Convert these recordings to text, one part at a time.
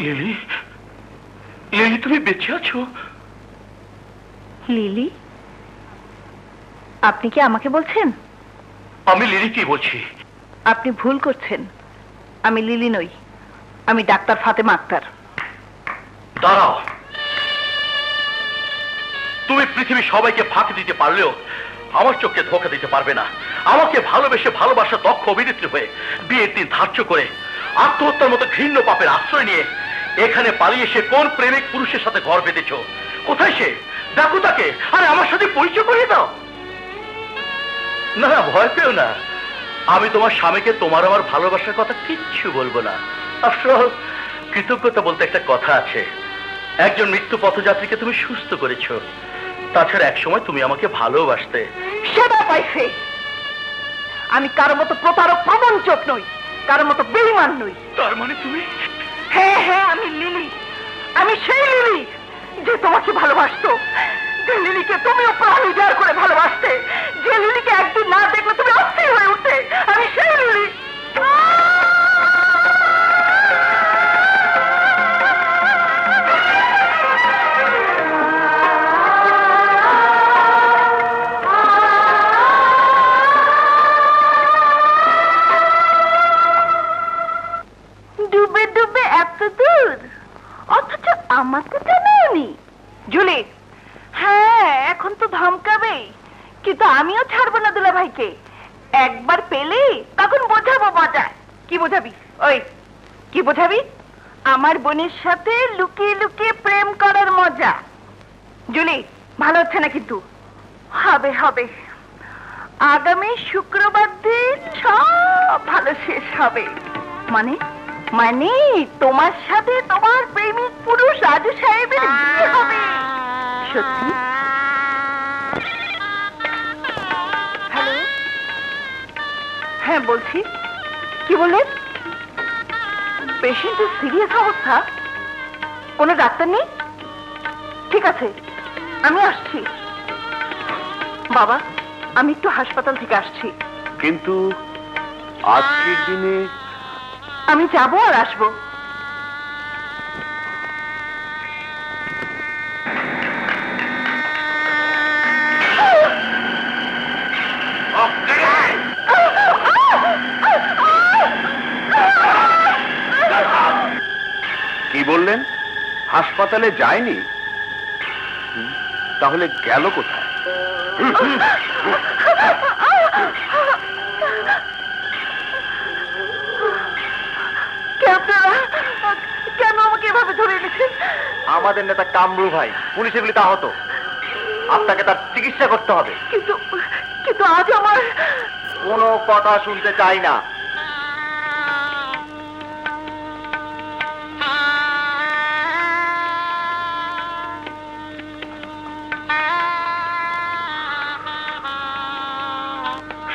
Lily, lily তুমি বেঁচে আছো? লিলি? আপনি কি আমাকে বলছেন? আমি লিলিকেই বলছি। আপনি ভুল করছেন, আমি লিলি নই, আমি ডাক্তার ফাতেমা আক্তার। দাঁড়াও, তুমি পৃথিবীর সবাইকে ফাঁকি দিতে পারলেও আমার চোখকে ধোঁকা দিতে পারবে না। আমাকে ভালোবেসে ভালোবাসা দক্ষ অভিনেত্রী হয়ে বিয়ের দিন ধার্য করে আত্মহত্যার মতো ঘৃণ্য পাপের আশ্রয় নিয়ে এখানে পালিয়ে সে কোন প্রেমিক পুরুষের সাথে ঘর বেঁধেছ? কোথায় সে? ডাকো তাকে, আরে আমার সাথে পরিচয় করিয়ে দাও। না না, ভয় পেও না, আমি তোমার স্বামীকে তোমার আমার ভালোবাসার কথা কিচ্ছু বলবো না। আফটার কৃতজ্ঞতা বলতে একটা কথা আছে। একজন মৃত্যু পথযাত্রীকে তুমি সুস্থ করেছো, তাছাড়া এক সময় তুমি আমাকে ভালোবাসতে। সেবা পাইছে। আমি কারো মতো প্রতারক প্রবঞ্চক নই, কারো মতো বেঈমান নই। তার মানে তুমি? হ্যাঁ হ্যাঁ, আমি লিলি, আমি সেই লিলি যে তোমাকে ভালোবাসতো, যে লিলিকে তুমিও প্রাণ উজাড় করে ভালোবাসতে, যে লিলিকে একদিন না দেখলে তুমি অস্থির হয়ে উঠতে। আমি সেই লিলি। ডুবে ডুবে এত দূর, অথচ আমাকে জানাওনি। জুলি, হ্যাঁ এখন তো ধমকাবেই, কিন্তু আমিও ছাড়বো না দুলা ভাইকে। একবার পেলে তখন বোঝাবো মজা। কি বোঝাবি? ওই কি বোঝাবি? আমার বোনের সাথে লুকিয়ে লুকিয়ে প্রেম করার মজা। জুলি, ভালো হচ্ছে না কিন্তু। হবে হবে, আগামী শুক্রবার দিন সব ভালো শেষ হবে। মানে মানে তোমার সাথে তোমার প্রেমিক পুরুষ রাজু সাহেবের বিয়ে হবে। সত্যি? হ্যালো, হ্যাঁ বলছি। কি বললেন? পেশেন্টের সিরিয়াস অবস্থা? কোনো ডাক্তার নেই? ঠিক আছে, আমি আসছি। বাবা, আমি একটু হাসপাতাল থেকে আসছি। কিন্তু আজকের দিনে আমি যাবো আর আসবো। কি বললেন? হাসপাতালে যায়নি? তাহলে গেল কোথায়? কেন আমাকে এভাবে ধরে এনেছেন? আমাদের নেতা কামরু ভাই পুলিশে গুলিতে আহত, আপনাকে তার চিকিৎসা করতে হবে। কিন্তু কিন্তু আজ আমার কোনো কথা শুনতে চাই না।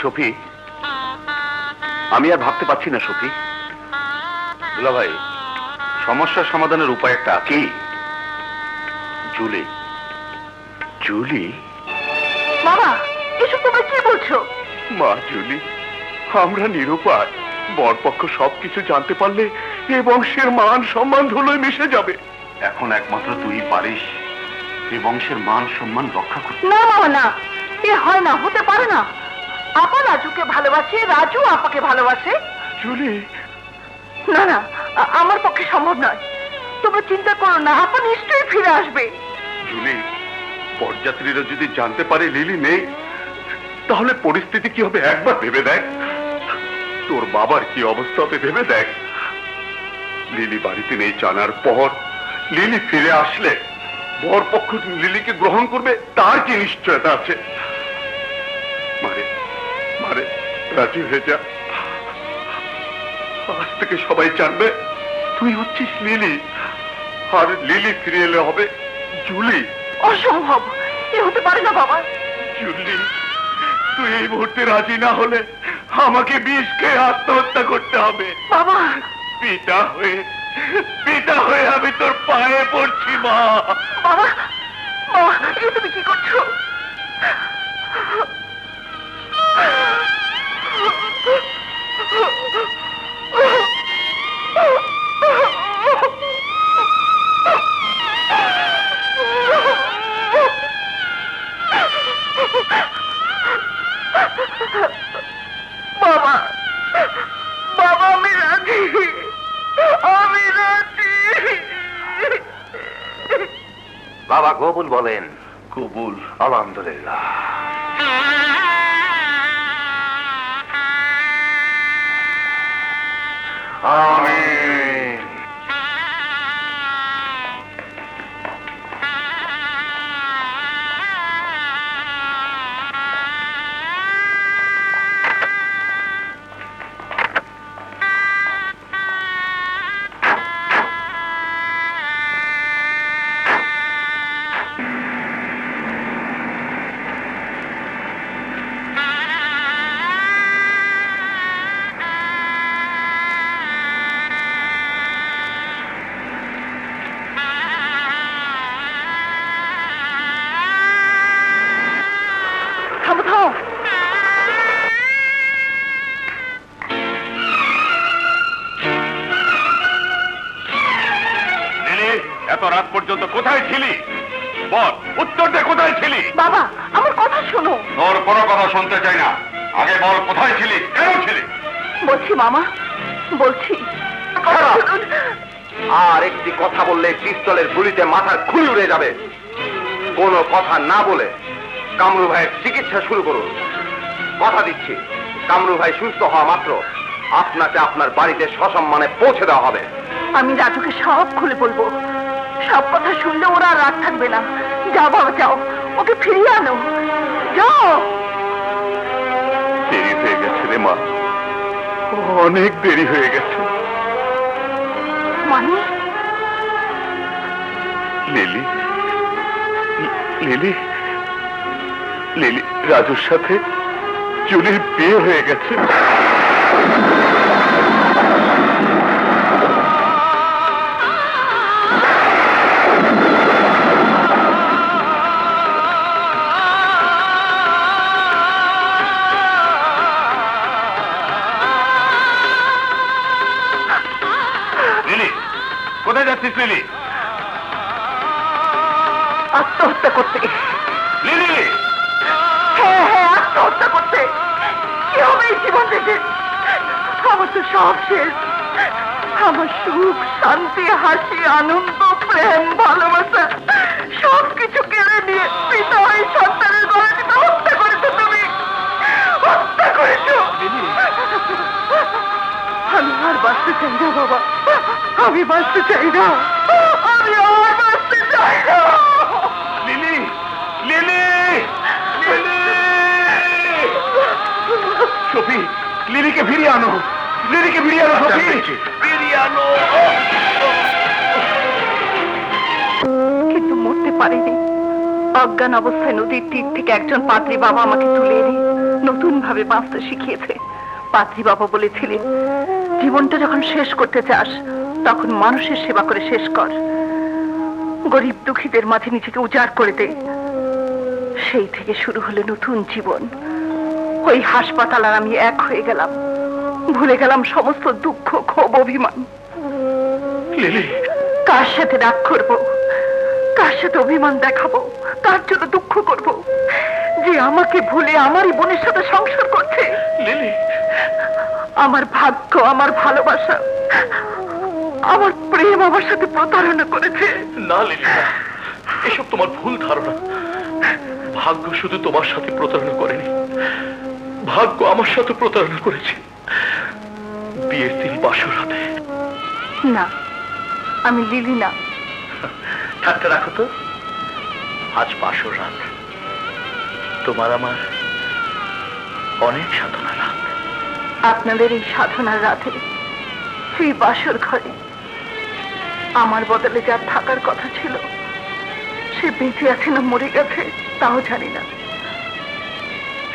সফি, আমি আর ভাবতে পারছি না সফি। দুলা ভাই, সমস্যার সমাধানের উপায় একটা আছে। কি? জুলি। জুলি? বাবা, এসব তুমি কি বলছো? মা জুলি, আমরা নিরুপায়। বরপক্ষ সবকিছু জানতে পারলে এ বংশের মান সম্মান ধুলোয় মিশে যাবে। এখন একমাত্র তুই পারিস এই বংশের মান সম্মান রক্ষা করতে। না বাবা না, এ হয় না, হতে পারে না। আপা রাজুকে ভালোবাসে, রাজু আপাকে ভালোবাসে। জুলি, না না, আমার পক্ষে সম্ভব নয়। তোমরা চিন্তা করো না, আপা নিশ্চয়ই ফিরে আসবে। জুলি, পরযাত্রীরা যদি জানতে পারে লিলি নেই, তাহলে পরিস্থিতি কি হবে একবার ভেবে দেখ। তোর বাবার কি অবস্থা হবে ভেবে দেখ। লিলি বাড়িতে নেই জানার পর লিলি ফিরে আসলে বরপক্ষ লিলিকে গ্রহণ করবে, তার কি নিশ্চয়তা আছে? মারে মারে, রাজি হয়ে যা। আজ থেকে সবাই জানবে তুই হচ্ছিস লিলি, আর লিলি ফিরে এলে হবে জুলি। অসম্ভব, এ হতে পারে না বাবা। জুলি, তুই এই মুহূর্তে রাজি না হলে আমাকে বিষ খেয়ে আত্মহত্যা করতে হবে। বাবা, পিতা হয়ে আমি তোর পায়ে পড়ছি মা। বাবা, বাবা, এ তুমি কি করছো? বাবা কবুল বলেন। কবুল। আলহামদুলিল্লাহ। আমিন। থামো থামো। লিলি, এত রাত পর্যন্ত কোথায় ছিলি? বল, উত্তর দে, কোথায় ছিলি? বাবা, আমার কথা শোনো। তোর কোনো কথা শুনতে চাই না। আগে বল, কোথায় ছিলি, কেন ছিলি? বলছি মামা, বলছি। আর একটি কথা বললে পিস্তলের গুলিতে মাথার খুলি উড়ে যাবে। কোনো কথা না বলে কামরু ভাইয়ের চিকিৎসা শুরু করুন। কথা দিচ্ছি, কামরু ভাই সুস্থ হওয়া মাত্র আপনাকে আপনার বাড়িতে সসম্মানে পৌঁছে দেওয়া হবে। আমি রাজুকে সব খুলে বলবো। সব কথা শুনলে ওরা আর রাগ থাকবে না। যাও বাবা, যাও, ওকে ফিরিয়ে আনো। যাও। দেরি হয়ে গেছে রে মা, অনেক দেরি হয়ে গেছে। মানে লিলি, লিলি, লিলি, রাজুর সাথে জুলির বিয়ে হয়ে গেছে। লিলি, কোথায় যাচ্ছিস লিলি? আত্মহত্যা করতে। লিলি, হ্যাঁ হ্যাঁ, আত্মহত্যা করতে। কি হবে এই জীবন থেকে? আমার তো সব শেষ। আমার সুখ, শান্তি, হাসি, আনন্দ, প্রেম, ভালোবাসা সবকিছু কেড়ে নিয়ে পিতা হয়ে সন্তানের গলা টিপে হত্যা করেছো তুমি। হত্যা করেছো। আমি আর বাঁচতে চাই না বাবা, আমি বাঁচতে চাই না। আমি আর বাঁচতে চাই না। Lily, lily, lily! সফি, লিলিকে ফিরিয়ে আনো, লিলিকে ফিরিয়ে আনো, সফি, ফিরিয়ে আনো। কিন্তু মরতে পারিনি। অজ্ঞান অবস্থায় নদীর তীর থেকে একজন পাদ্রী বাবা আমাকে তুলে এনে নতুন ভাবে বাঁচতে শিখিয়েছে। পাদ্রী বাবা বলেছিলেন, জীবনটা যখন শেষ করতে চাস তখন মানুষের সেবা করে শেষ কর। গরিব দুঃখীদের মাঝে নিজেকে উজাড় করে দে। সেই থেকে শুরু হলো নতুন জীবন। ওই হাসপাতাল আর আমি এক হয়ে গেলাম। ভুলে গেলাম সমস্ত দুঃখ, ক্ষোভ, অভিমান। লিলি, কার সাথে রাগ করবো, কার সাথে অভিমান দেখাবো, কার জন্য দুঃখ করব? যে আমাকে ভুলে আমারই বোনের সাথে সংসার করছে। লিলি, আমার ভাগ্য, আমার ভালোবাসা, আমার প্রেম আমার সাথে প্রতারণা করেছে। না লিলি, না, এসব তোমার ভুল ধারণা। ভাগ্য শুধু তোমার সাথে প্রতারণা করেনি, ভাগ্য আমার সাথে প্রতারণা করেছে। বিয়ের দিন বাসর রাতে। না, আমি লিলি না। ঠাট্টা রাখো তো। আজ বাসর রাত, তোমার আমার অনেক সাধনা রাত। আপনাদের এই সাধনার রাতে সেই বাসর ঘরে আমার বদলে যার থাকার কথা ছিল সে বেঁচে আছে না মরে গেছে তাও জানি না।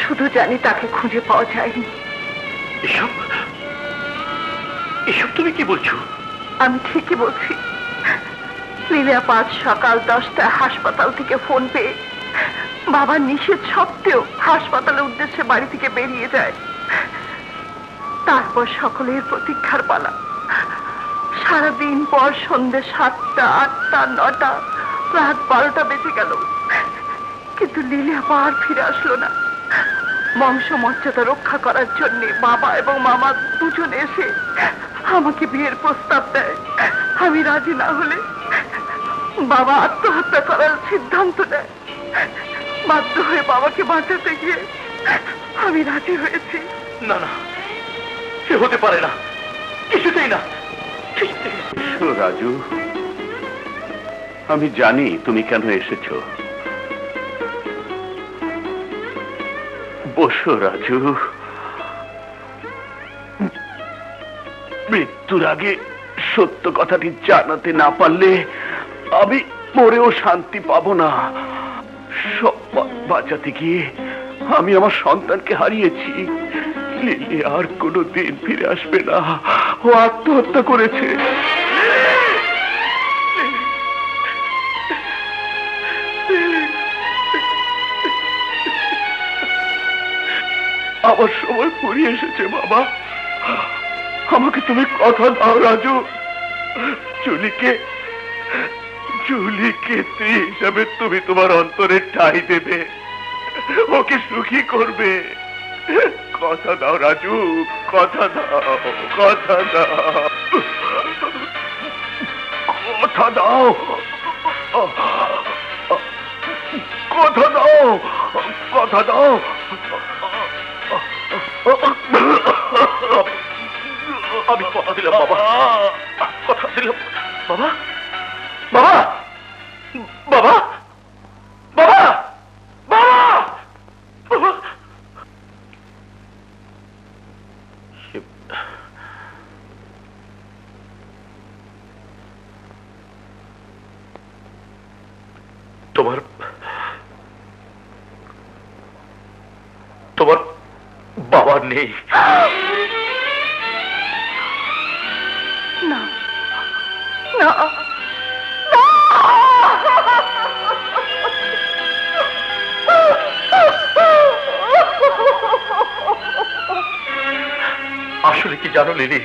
শুধু জানি তাকে খুঁজে পাওয়া যায়নি। এসব এসব তুমি কি বলছো? আমি ঠিকই বলছি। লীলা আজ সকাল 10টায় হাসপাতাল থেকে ফোন পেয়ে বাবার নিষেধ সত্ত্বেও হাসপাতালের উদ্দেশ্যে বাড়ি থেকে বেরিয়ে যায়। তারপর সকলের প্রতীক্ষার পালা। সারাদিন পর সন্ধ্যে 7টা, 8টা, 9টা, রাত 12টা বেজে গেল, কিন্তু লীলা আর ফিরে আসলো না। বংশ মর্যাদা রক্ষা করার জন্য বাবা এবং মামা দুজন এসে আমাকে বিয়ের প্রস্তাব দেয়। আমি রাজি না হলে বাবা আত্মহত্যা করার সিদ্ধান্ত নেয়। বাধ্য হয়ে বাবাকে বাঁচাতে গিয়ে আমি রাজি হয়েছি। না না, সে হতে পারে না, কিছুতেই না, কিছুতেই না। রাজু, আমি জানি তুমি কেন এসেছো। বসো রাজু। মৃত্যুর আগে সত্য কথাটি জানাতে না পারলে আমি মরেও শান্তি পাবো না। সম্মান বাঁচাতে গিয়ে আমি আমার সন্তানকে হারিয়েছি। লিলি আর কোনো দিন ফিরে আসবে না। ও আত্মহত্যা করেছে। আমার সময় ফুরিয়ে এসেছে বাবা। আমাকে তুমি কথা দাও রাজু। জুলিকে স্ত্রী হিসাবে তুমি তোমার অন্তরে ঠাঁই দেবে, ওকে সুখী করবে। কথা দাও রাজু, কথা দাও, কথা দাও, কথা দাও, কথা দাও, কথা দাও। আমি কথা দিলাম বাবা, কথা দিলাম বাবা, বাবা, বাবা, বাবা, বাবা, বাবা। তোমার তোমার বাবা নেই? না না আসলে কি জানো লিলি,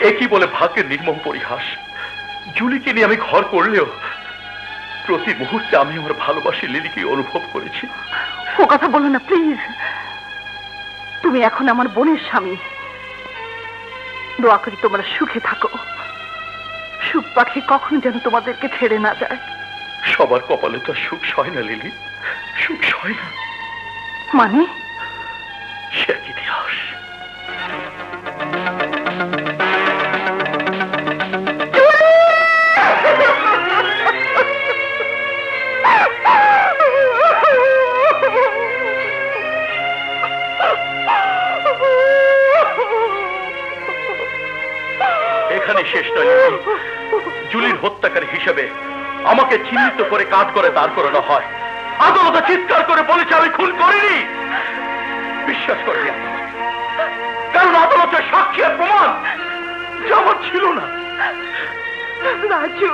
একই বলে ভাগ্যের নির্মম পরিহাস। জুলিকে নিয়ে আমি ঘর করলেও প্রতি মুহূর্তে আমি আমার ভালোবাসি লিলিকে অনুভব করেছি। ও কথা বলো না প্লিজ। তুমি এখন আমার বোনের স্বামী। দোয়া করি তোমরা সুখে থাকো। সুখ পাখি কখনো যেন তোমাদেরকে ছেড়ে না যায়। সবার কপালে তো সুখ সয় না লিলি, সুখ সয় না। মানে সে এক ইতিহাস। এখানে শেষ নয় লিলি। জুলির হত্যাকারী হিসেবে আমাকে চিহ্নিত করে কাজ করে দাঁড় করানো হয়। আদালতে চিৎকার করে বলেছে আমি খুন করিনি। বিশ্বাস করি না, কারণ আদালতের সাক্ষী আর প্রমাণ যেমন ছিল না। রাজু,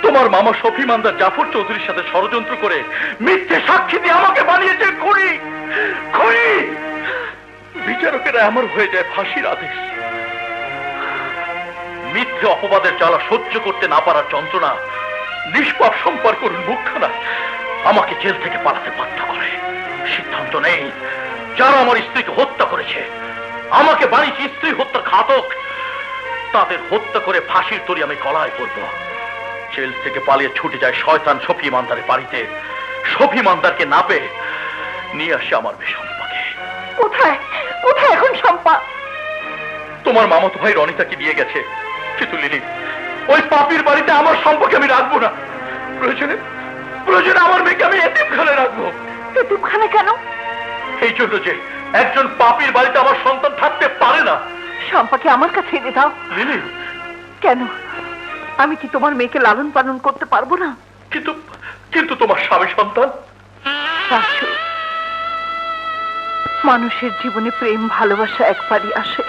তোমার মামা শফি মান্দার জাফর চৌধুরীর সাথে ষড়যন্ত্র করে মিথ্যে সাক্ষী দিয়ে আমাকে বানিয়েছে খুনি। খুনি। বিচারকেরা আমার হয়ে যায় ফাঁসির আদেশ। মিথ্যে অপবাদের জ্বালা সহ্য করতে না পারার যন্ত্রণা নিষ্পাপ সম্পর্ক মুখখানা আমাকে জেল থেকে পালাতে বাধ্য করে। সিদ্ধান্ত নেই, যারা আমার স্ত্রীকে হত্যা করেছে, আমাকে বানিয়েছে স্ত্রী হত্যার ঘাতক, তাদের হত্যা করে ফাঁসির তরি আমি গলায় পড়ব। জেল থেকে পালিয়ে ছুটে যায় শয়তান শফি মান্দারের বাড়িতে। শফি মান্দারকে না পেয়ে নিয়ে আসে আমার মেয়ে শম্পাকে। কোথায় কোথায় এখন শম্পা? তোমার মামাতো ভাই রনিতাকে নিয়ে গেছে। কিন্তু লিলি, ওই পাপির বাড়িতে আমার সম্পর্কে আমি রাখবো না। প্রয়োজনে প্রয়োজনে আমার মেয়েকে আমি এতিমখানে রাখবো। এতিমখানে কেন? এই জন্য যে একজন পাপির বাড়িতে আমার সন্তান থাকতে পারে না। শম্পাকে আমার কাছে এনে দাও। লিলি, কেন? আমি কি তোমার মেয়েকে লালন পালন করতে পারবো না? কিন্তু কিন্তু তোমার স্বামী সন্তান। রাজু, মানুষের জীবনে প্রেম ভালোবাসা একবারই আসে।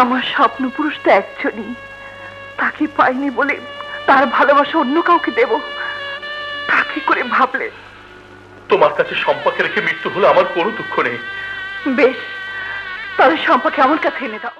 আমার স্বপ্ন পুরুষ তো একজনই, তাকে পাইনি বলে তার ভালোবাসা অন্য কাউকে দেব, কাকে করে ভাবলে? তোমার কাছে সম্পাকে রেখে মৃত্যু হলে আমার কোনো দুঃখ নেই। বেশ, তাহলে সম্পাকে আমার কাছে এনে দাও।